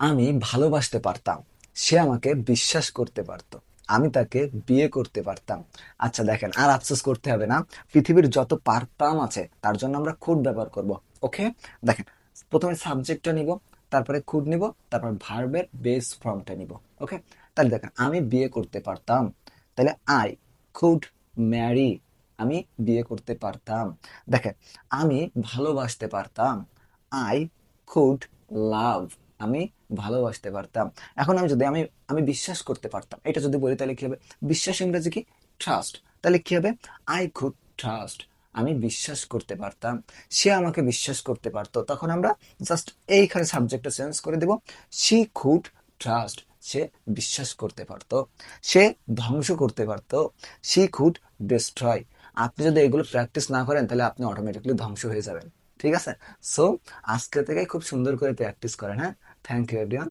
আমি ভালোবাসতে পারতাম, সে আমাকে বিশ্বাস করতে পারতো, আমি তাকে বিয়ে করতে পারতাম। আচ্ছা দেখেন, আর আফসোস করতে হবে না। পৃথিবীর যত পারতাম আছে তার জন্য আমরা কুড ব্যবহার করব। ওকে, দেখেন, প্রথমে সাবজেক্টটা নিব, তারপরে কুড নিব, তারপর ভার্বের বেস ফর্মটা নিব। ওকে, তাহলে দেখেন, আমি বিয়ে করতে পারতাম, তাহলে আই কুড ম্যারি, আমি বিয়ে করতে পারতাম। দেখেন, আমি ভালোবাসতে পারতাম, আই কুড লাভ, আমি ভালোবাসতে পারতাম। এখন আমি যদি আমি আমি বিশ্বাস করতে পারতাম, এটা যদি বলি তাহলে কি হবে? বিশ্বাস ইংরেজি কি? ট্রাস্ট। তাহলে কি হবে? আই কুড ট্রাস্ট, আমি বিশ্বাস করতে পারতাম, সে আমাকে বিশ্বাস করতে পারতো। তখন আমরা জাস্ট এইখানে সাবজেক্টটা চেঞ্জ করে দেব, শি কুড ট্রাস্ট, সে বিশ্বাস করতে পারতো। সে ধ্বংস করতে পারতো, শি কুড ডিস্ট্রয়। আপনি যদি এগুলো প্র্যাকটিস না করেন তাহলে আপনি অটোমেটিকলি ধ্বংস হয়ে যাবেন। ঠিক আছে? সো আজকে থেকে খুব সুন্দর করে প্র্যাকটিস করেন। হ্যাঁ, থ্যাংক ইউ এভরিওয়ান।